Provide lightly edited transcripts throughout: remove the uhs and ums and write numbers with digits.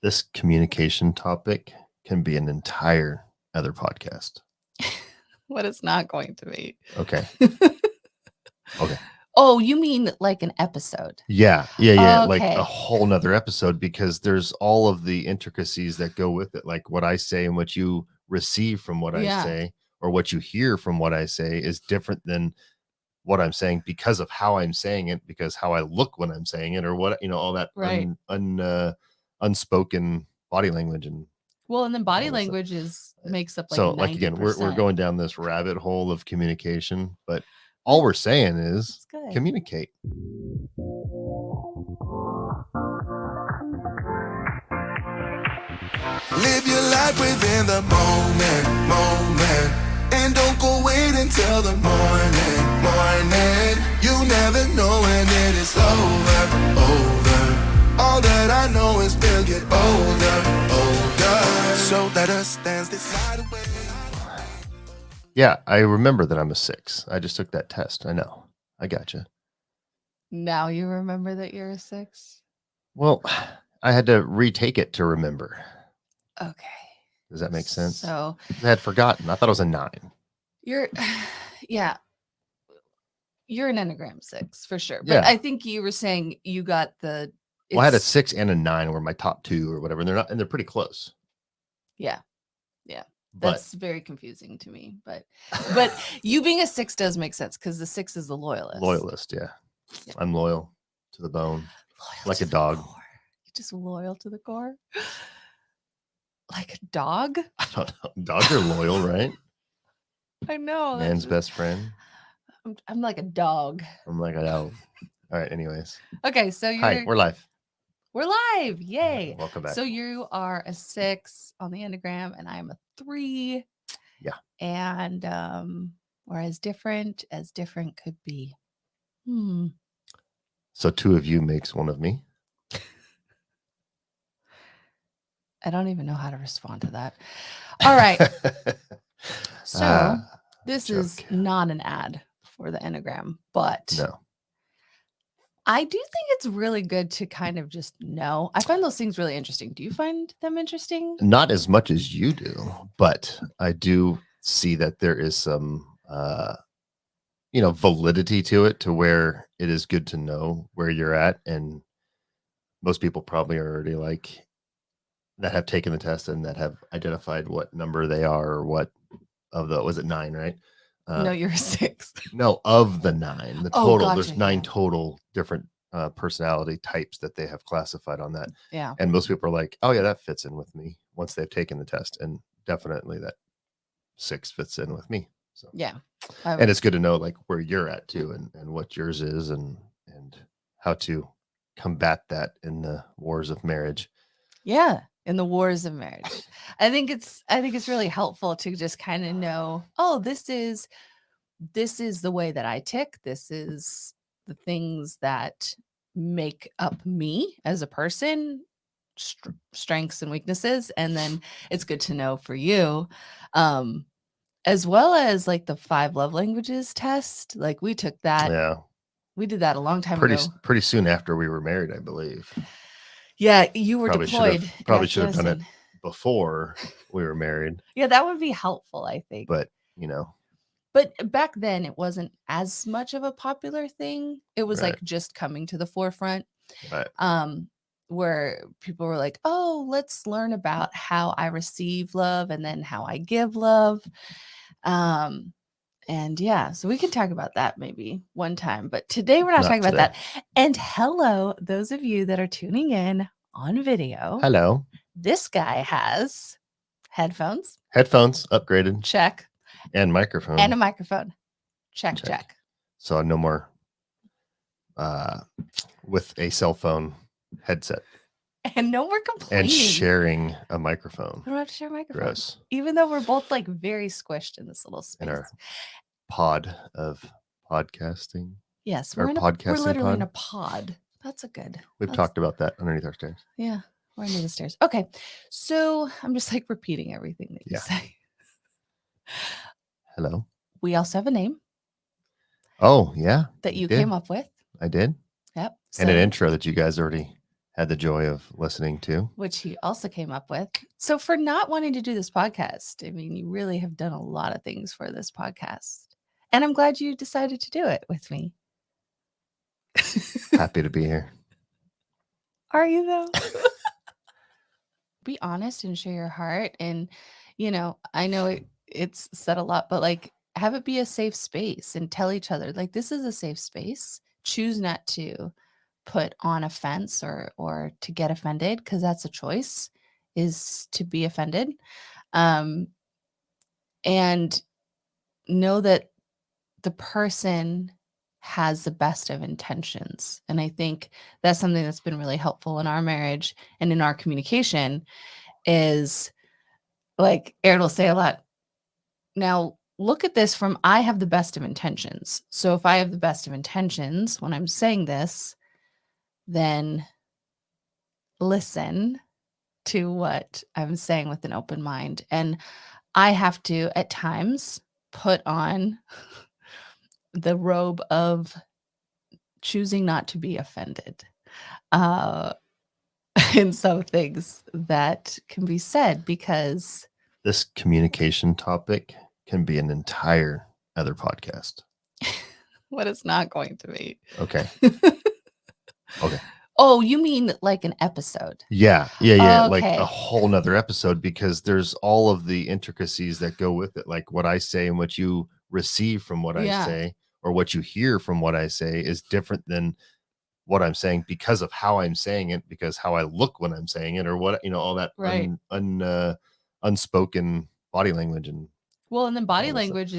This communication topic can be an entire other podcast. What it's not going to be. Okay. Okay. Oh, you mean like an episode? Yeah. Like Okay. a whole nother episode, because there's all of the intricacies that go with it. Like what I say and what you receive from what I Yeah. say, or what you hear from what I say, is different than what I'm saying because of how I'm saying it, because how I look when I'm saying it, or what, all that Right. unspoken body language and Well, and then body all this stuff. language makes up like So 90%. like again, we're going down this rabbit hole of communication, but all we're saying is It's good. communicate. Live your life within the moment, and don't go wait until the morning. You never know when it is over. All that I know is we'll get older. So let us dance this night away. Yeah, I remember that I'm a 6. I just took that test. I know. I gotcha. Now you remember that you're a 6? Well, I had to retake it to remember. Okay. Does that make sense? So I had forgotten. I thought it was a 9. you're an Enneagram 6 for sure. But Yeah. I think you were saying you got the Well, I had a 6 and a 9 were my top 2 or whatever, and they're pretty close. Yeah. But That's very confusing to me. But you being a 6 does make sense, because the 6 is the loyalist. yeah. I'm loyal to the bone. Loyal Like to a the dog. core. You're just loyal to the core. Like a dog? I don't know. Dogs are loyal, right? I know. Man's best friend. I'm like a dog. I'm like a dog. All right. Anyways. Okay, so Hi, we're live. We're live. Yay. Welcome back. So you are a 6 on the Enneagram, and I'm a 3. Yeah. And we're as different could be. So 2 of you makes 1 of me. I don't even know how to respond to that. All right. So this is not an ad for the Enneagram, but no. I do think it's really good to kind of just know. I find those things really interesting. Do you find them interesting? Not as much as you do, but I do see that there is some validity to it, to where it is good to know where you're at. And most people probably are already like that, have taken the test and that have identified what number they are, or what of the, was it 9, right? No, you're a 6. No, of the 9, the total. Gotcha, there's 9 total different personality types that they have classified on that. Yeah. And most people are like, oh yeah, that fits in with me once they've taken the test. And definitely that 6 fits in with me. So yeah. And it's good to know like where you're at too, and what yours is, and how to combat that in the wars of marriage. Yeah, in the wars of marriage. I think it's really helpful to just kind of know, oh, this is the way that I tick. This is the things that make up me as a person, strengths and weaknesses. And then it's good to know for you, as well as like the 5 love languages test. Like we took that. Yeah. We did that a long time ago. Pretty soon after we were married, I believe. Yeah, you were deployed. Probably should have done it before we were married. Yeah, that would be helpful, I think. But, But back then it wasn't as much of a popular thing. It was Right. like just coming to the forefront. Right. Where people were like, oh, let's learn about how I receive love and then how I give love. And yeah, so we can talk about that maybe one time, but today we're not talking about that. And hello, those of you that are tuning in on video. Hello. This guy has headphones. Headphones upgraded. Check. And microphone. And a microphone. Check. So no more with a cell phone headset. And no more complaining. And sharing a microphone. We don't have to share a microphone. Gross. Even though we're both like very squished in this little space. In our pod of podcasting. Yes, we're literally in a pod. That's a good. We've talked about that underneath our stairs. Yeah, we're under the stairs. Okay, so I'm just like repeating everything that you say. Hello. We also have a name. Oh, yeah. That you came up with. I did. Yep. And an intro that you guys already had the joy of listening to. which he also came up with. So for not wanting to do this podcast, I mean, you really have done a lot of things for this podcast. And I'm glad you decided to do it with me. Happy to be here. Are you though? Be honest and share your heart. And, I know it's said a lot, but like have it be a safe space and tell each other, like, this is a safe space. Choose not to put on offense or to get offended, because that's a choice, is to be offended. And know that the person has the best of intentions. And I think that's something that's been really helpful in our marriage and in our communication, is like Aaron will say a lot. Now, look at this from, I have the best of intentions. So if I have the best of intentions when I'm saying this, then listen to what I'm saying with an open mind. And I have to, at times, put on the robe of choosing not to be offended in some things that can be said, because This communication topic can be an entire other podcast. what it's not going to be. Okay. Okay. Oh, you mean like an episode? Yeah. Like Okay. a whole nother episode, because there's all of the intricacies that go with it. Like what I say and what you receive from what Yeah. I say, or what you hear from what I say, is different than what I'm saying because of how I'm saying it, because how I look when I'm saying it, or what, all that Right. unspoken body language. And Well, and then body all this stuff. language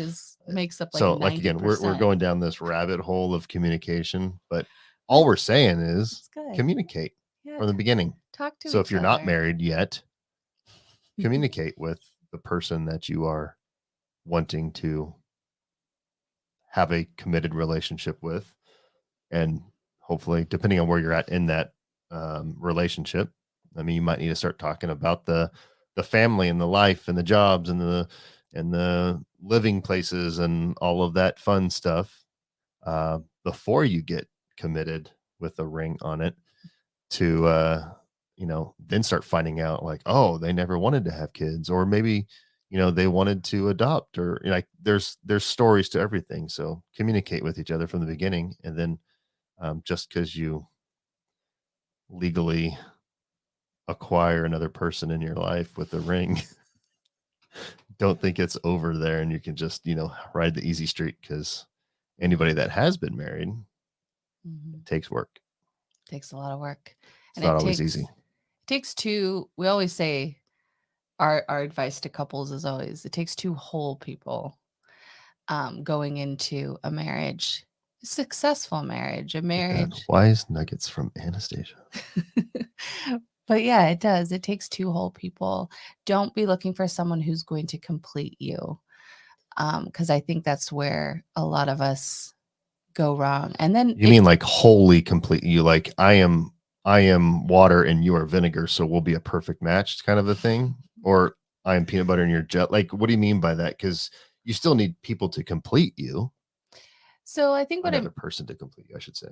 makes up like so 90%. like, again, we're going down this rabbit hole of communication, but all we're saying is It's good. communicate Yeah, from the beginning. talk to So each if you're not other. married yet, communicate with the person that you are wanting to have a committed relationship with. And hopefully, depending on where you're at in that relationship, I mean, you might need to start talking about the family and the life and the jobs and the living places and all of that fun stuff before you get committed with a ring on it, to then start finding out, like, oh, they never wanted to have kids, or maybe they wanted to adopt, or like there's stories to everything. So communicate with each other from the beginning, and then just because you legally acquire another person in your life with a ring, don't think it's over there and you can just ride the easy street, because anybody that has been married, Mhm. it takes work. Takes a lot of work. It's not always easy. It takes two. We always say our advice to couples is always, it takes two whole people going into a marriage, a successful marriage, a And marriage. wise nuggets from Anastasia. But yeah, it does. It takes two whole people. Don't be looking for someone who's going to complete you, because I think that's where a lot of us go wrong. And then You mean like wholly complete you, like I am water and you are vinegar, so we'll be a perfect match kind of a thing? Or I am peanut butter and you're jet? Like, what do you mean by that? Because you still need people to complete you. So I think Another person to complete you, I should say.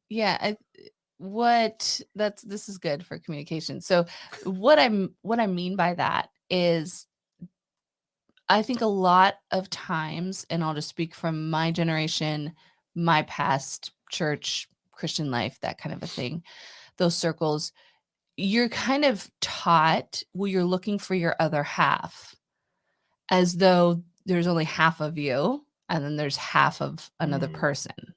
Yeah, this is good for communication. So what I mean by that is, I think a lot of times, and I'll just speak from my generation, my past, church, Christian life, that kind of a thing, those circles, you're kind of taught, well, you're looking for your other half, as though there's only half of you and then there's half of another person.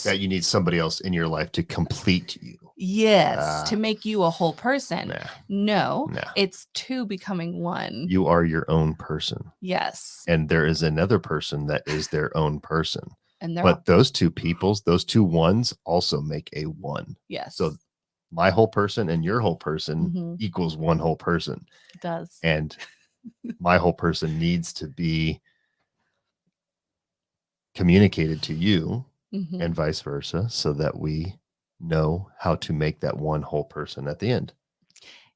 That you need somebody else in your life to complete you. Yes, to make you a whole person. No, Nah. it's two becoming one. You are your own person. Yes. And there is another person that is their own person. And but those two peoples, those two ones, also make a one. Yes. So my whole person and your whole person Mhm. equals one whole person. It does. And my whole person needs to be communicated to you, Mhm. and vice versa, so that we know how to make that one whole person at the end.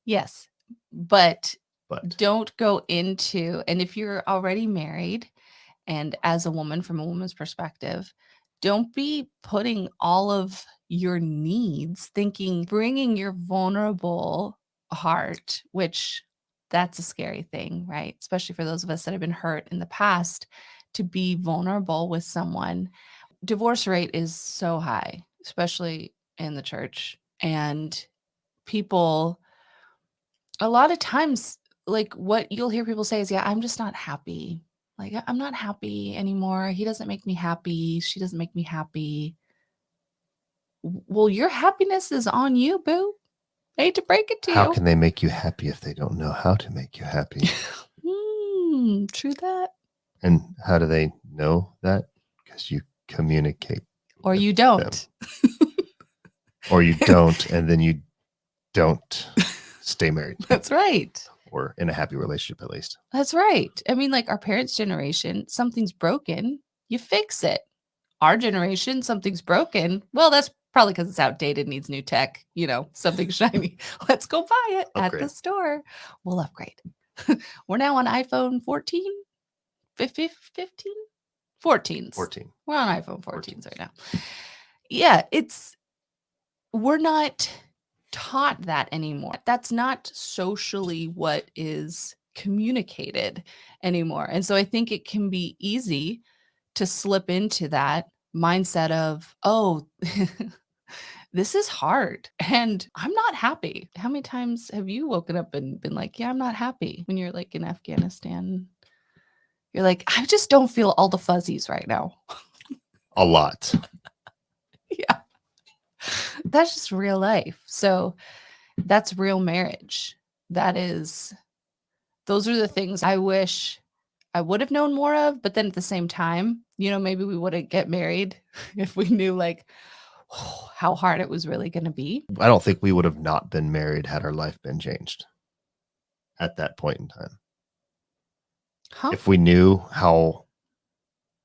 Yes. But But don't go into, and if you're already married, and as a woman, from a woman's perspective, don't be putting all of your needs, thinking, bringing your vulnerable heart, which that's a scary thing, right? Especially for those of us that have been hurt in the past, to be vulnerable with someone. Divorce rate is so high, especially in the church. And people, a lot of times, like what you'll hear people say is, yeah, I'm just not happy. Like, I'm not happy anymore. He doesn't make me happy. She doesn't make me happy. Well, your happiness is on you, boo. I hate to break it to How you. can they make you happy if they don't know how to make you happy? True that. And how do they know that? Because you communicate. Or with you them. don't. Or you don't, and then you don't stay married That's right. or in a happy relationship, at least. That's right. I mean, like our parents' generation, something's broken, you fix it. Our generation, something's broken. Well, that's probably because it's outdated, needs new tech, something shiny. Let's go buy it at the Upgrade. store. We'll upgrade. We're now on iPhone 14, 15, 14s. 14. We're on iPhone 14s right now. Yeah, we're not taught that anymore. That's not socially what is communicated anymore. And so I think it can be easy to slip into that mindset of, oh, this is hard and I'm not happy. How many times have you woken up and been like, yeah, I'm not happy when you're like in Afghanistan? You're like, I just don't feel all the fuzzies right now. A lot. Yeah. That's just real life. So that's real marriage. Those are the things I wish I would have known more of. But then at the same time, maybe we wouldn't get married if we knew like how hard it was really going to be. I don't think we would have not been married had our life been changed at that point in time. Huh? If we knew how,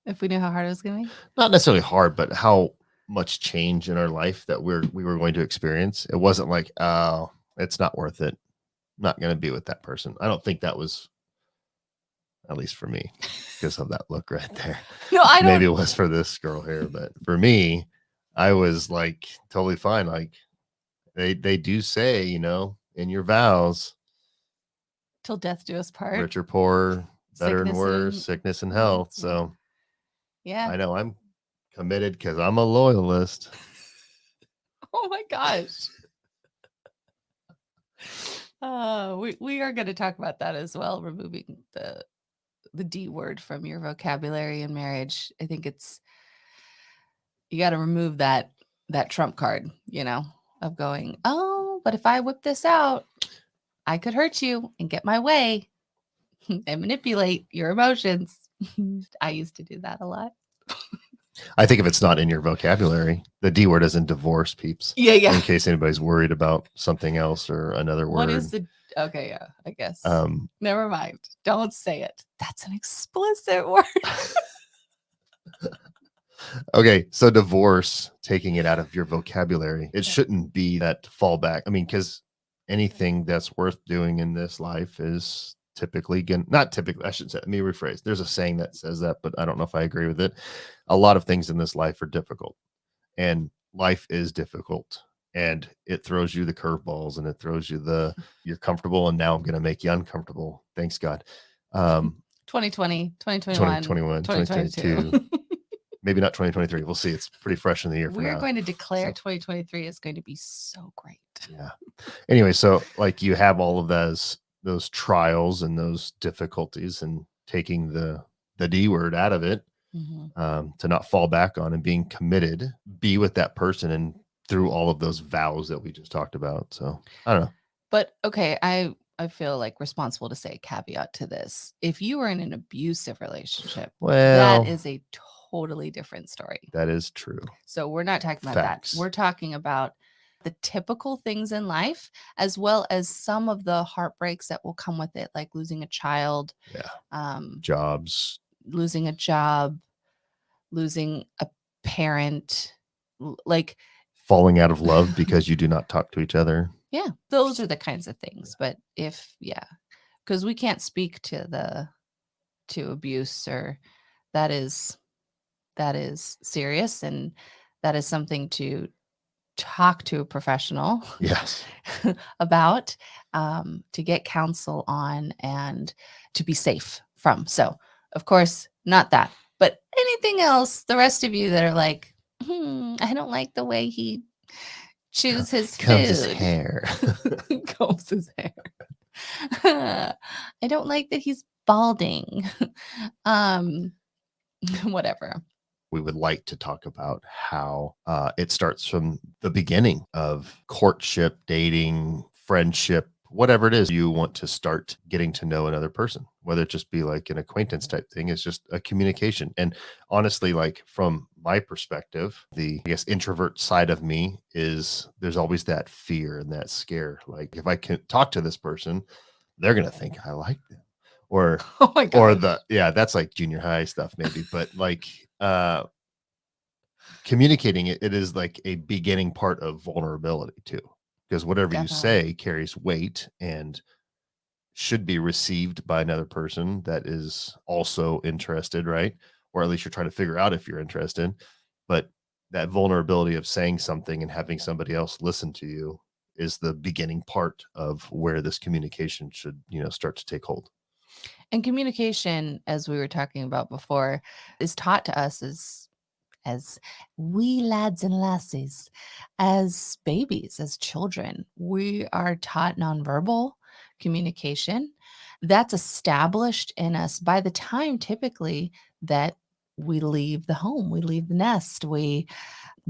If we knew how hard it was going to be. not necessarily hard, but how much change in our life that we were going to experience. It wasn't like, oh, it's not worth it. I'm not going to be with that person. I don't think that was, at least for me, because of that look right there. No, I don't. Maybe it was for this girl here, but for me, I was like totally fine. Like they do say, in your vows, Till death do us part. rich or poor, better and Sickness worse, and- sickness and health. Yeah. So Yeah. I know I'm committed because I'm a loyalist. Oh my gosh. We are going to talk about that as well, removing the D word from your vocabulary in marriage. I think you got to remove that trump card, of going, oh, but if I whip this out, I could hurt you and get my way and manipulate your emotions. I used to do that a lot. I think if it's not in your vocabulary, the D word isn't divorce, peeps. Yeah. In case anybody's worried about something else or another word. What is okay, yeah, I guess. Never mind. Don't say it. That's an explicit word. Okay, so divorce, taking it out of your vocabulary, it shouldn't be that fallback. I mean, because anything that's worth doing in this life is typically not typically, I should say, let me rephrase. There's a saying that says that, but I don't know if I agree with it. A lot of things in this life are difficult, and life is difficult, and it throws you the curveballs, and it throws you you're comfortable, and now I'm going to make you uncomfortable. Thanks God. 2020, 2021, 2021, 2022. 2022. Maybe not 2023. We'll see. It's pretty fresh in the year. We're now. going to declare So- 2023 is going to be so great. Yeah. Anyway, so like you have all of those trials and those difficulties, and taking the D word out of it, to not fall back on and being committed, be with that person and through all of those vows that we just talked about. So I don't know. But okay, I feel like responsible to say a caveat to this. If you are in an abusive relationship, Well, that is a totally different story. that is true. So we're not talking about Facts. that. We're talking about the typical things in life, as well as some of the heartbreaks that will come with it, like losing a child, Jobs. losing a job, losing a parent, like Falling out of love because you do not talk to each other. yeah, those are the kinds of things. But because we can't speak to abuse, or that is serious, and that is something to talk to a professional Yes. about, to get counsel on, and to be safe from. So, of course, not that, but anything else, the rest of you that are like, I don't like the way he chews his Comes his food. hair. Combs his hair. I don't like that he's balding. um, whatever. We would like to talk about how it starts from the beginning of courtship, dating, friendship, whatever it is you want to start getting to know another person, whether it just be like an acquaintance type thing. It's just a communication. And honestly, like from my perspective, the, I guess, introvert side of me is there's always that fear and that scare. Like if I can talk to this person, they're going to think I like them. Or Oh my god. or the, yeah, that's like junior high stuff maybe, but like communicating it is like a beginning part of vulnerability too, because whatever you Definitely. say carries weight and should be received by another person that is also interested, right? Or at least you're trying to figure out if you're interested. But that vulnerability of saying something and having somebody else listen to you is the beginning part of where this communication should, start to take hold. And communication, as we were talking about before, is taught to us as wee lads and lassies, as babies, as children. We are taught nonverbal communication. That's established in us by the time typically that we leave the home, we leave the nest, we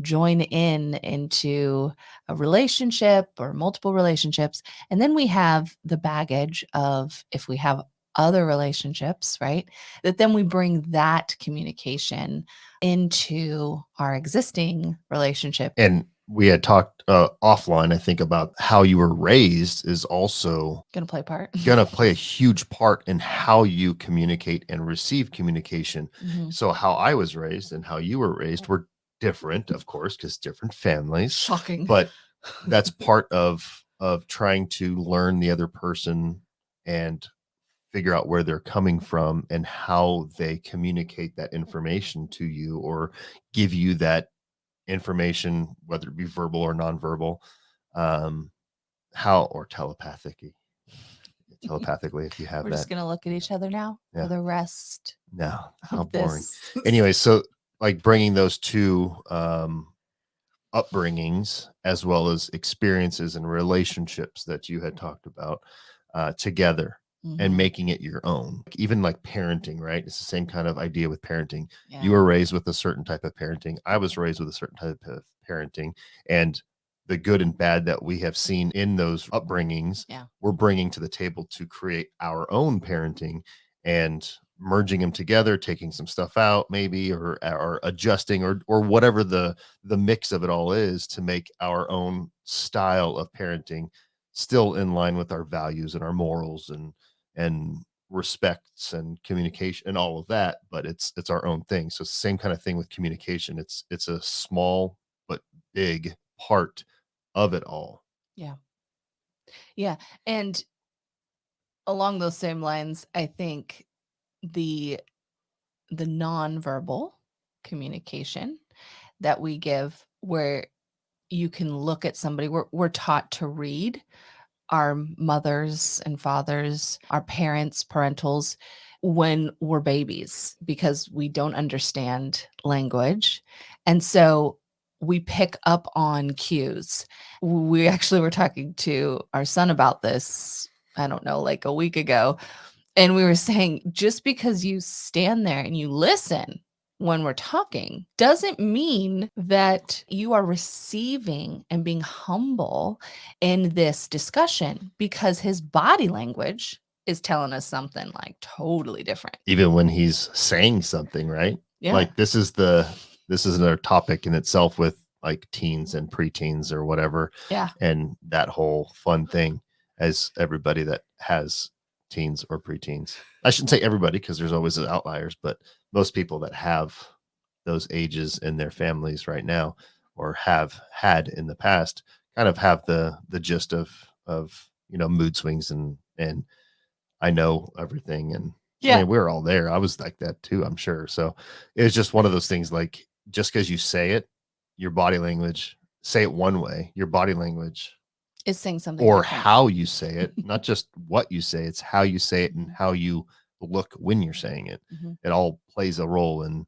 join into a relationship or multiple relationships. And then we have the baggage of, if we have other relationships, right? That then we bring that communication into our existing relationship. And we had talked offline, I think, about how you were raised is also Gonna play a part. going to play a huge part in how you communicate and receive communication. Mhm. So how I was raised and how you were raised were different, of course, because different families. Shocking. But that's part of trying to learn the other person and figure out where they're coming from and how they communicate that information to you or give you that information, whether it be verbal or nonverbal, how, or telepathically, if you have We're that. just gonna look at each other now Yeah. for the rest No, how of boring. this. Anyway, so like bringing those two upbringings as well as experiences and relationships that you had talked about together and Mhm. making it your own. Even like parenting, right? It's the same kind of idea with parenting. Yeah. You were raised with a certain type of parenting. I was raised with a certain type of parenting. And the good and bad that we have seen in those upbringings, Yeah. we're bringing to the table to create our own parenting and merging them together, taking some stuff out maybe, or adjusting or whatever the mix of it all is to make our own style of parenting still in line with our values and our morals and respects and communication and all of that, but it's our own thing. So it's the same kind of thing with communication. It's a small but big part of it all. Yeah. Yeah. And along those same lines, I think the nonverbal communication that we give, where you can look at somebody, we're taught to read our mothers and fathers, our parents, parentals, when we're babies, because we don't understand language. And so we pick up on cues. We actually were talking to our son about this, I don't know, like a week ago. And we were saying, just because you stand there and you listen when we're talking doesn't mean that you are receiving and being humble in this discussion, because his body language is telling us something like totally different. Even when he's saying something, right? Yeah. Like this is another topic in itself with like teens and preteens or whatever. Yeah. And that whole fun thing, as everybody that has teens or preteens. I shouldn't say everybody because there's always outliers, but most people that have those ages in their families right now or have had in the past kind of have the gist of mood swings and I know everything. And I Yeah. mean, we're all there. I was like that too, I'm sure. So it was just one of those things, like just because you say it, your body language say it one way, your body language Is saying something or different. how you say it, not just what you say, it's how you say it and how you look when you're saying it. Mhm. It all plays a role in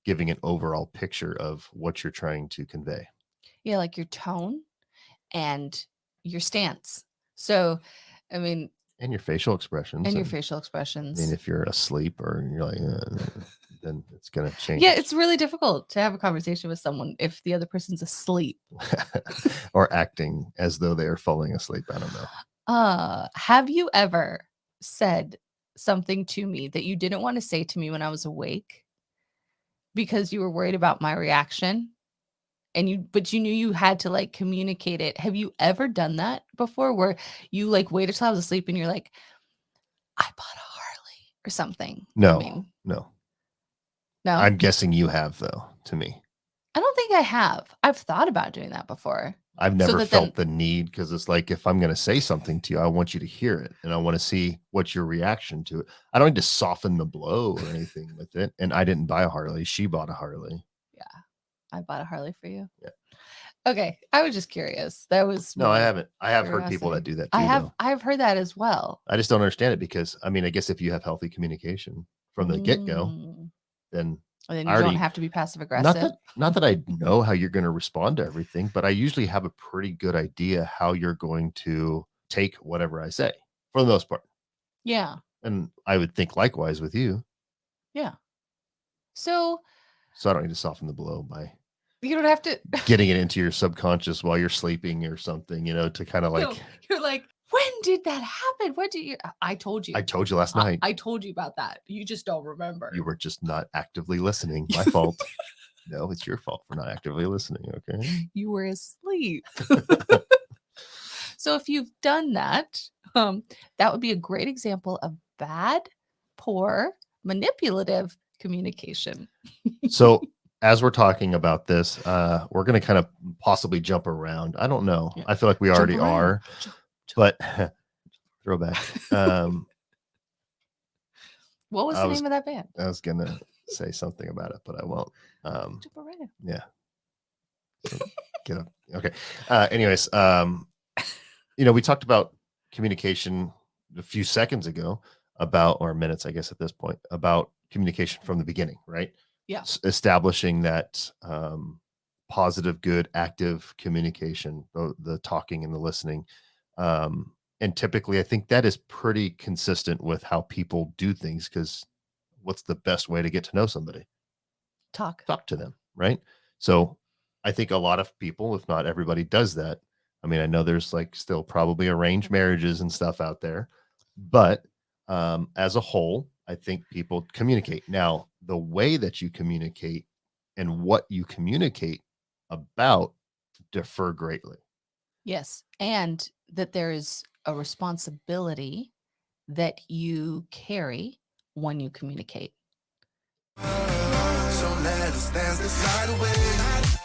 giving an overall picture of what you're trying to convey. Yeah, like your tone and your stance. So, I mean, And your facial expressions. and your facial expressions. I mean, if you're asleep or you're like, then it's going to change. Yeah, it's really difficult to have a conversation with someone if the other person's asleep. or acting as though they are falling asleep. I don't know. Have you ever said something to me that you didn't want to say to me when I was awake because you were worried about my reaction? But you knew you had to like communicate it. Have you ever done that before where you like waited till I was asleep and you're like, I bought a Harley or something? No, I mean, no. no, I'm guessing you have, though, to me. I don't think I have. I've thought about doing that before. I've never that felt the need because it's like if I'm going to say something to you, I want you to hear it and I want to see what's your reaction to it. I don't need to soften the blow or anything with it. And I didn't buy a Harley. She bought a Harley. I bought a Harley for you. Yeah. Okay. I was just curious. That was No, I more haven't. I have heard people that curiosity. do that too. Though. I've heard that as well. I just don't understand it because I mean, I guess if you have healthy communication from the get-go, then And then I you don't already- have to be passive aggressive. not that I know how you're going to respond to everything, but I usually have a pretty good idea how you're going to take whatever I say for the most part. Yeah. And I would think likewise with you. Yeah. So So I don't need to soften the blow by you don't have to getting it into your subconscious while you're sleeping or something, to kind of like, No, you're like, when did that happen? What did you I told you. I told you last night, I told you about that. You just don't remember. you were just not actively listening. My fault. No, it's your fault for not actively listening. Okay. You were asleep. So if you've done that, that would be a great example of bad, poor, manipulative communication. So as we're talking about this, we're going to kind of possibly jump around. I don't know. Yeah. I feel like we Jump already around. are, but throwback. What was I the was- name of that band? I was going to say something about it, but I won't. Jump around. Yeah. So, get up. Okay. Anyways, we talked about communication a few seconds ago or minutes, I guess, at this point, about communication from the beginning, right? Yeah. Establishing that positive, good, active communication, the talking and the listening. And typically, I think that is pretty consistent with how people do things because what's the best way to get to know somebody? Talk to them, right? So I think a lot of people, if not everybody, does that. I mean, I know there's like still probably arranged marriages and stuff out there, but as a whole, I think people communicate. Now, the way that you communicate and what you communicate about differ greatly. Yes. And that there is a responsibility that you carry when you communicate. So let us dance this night away.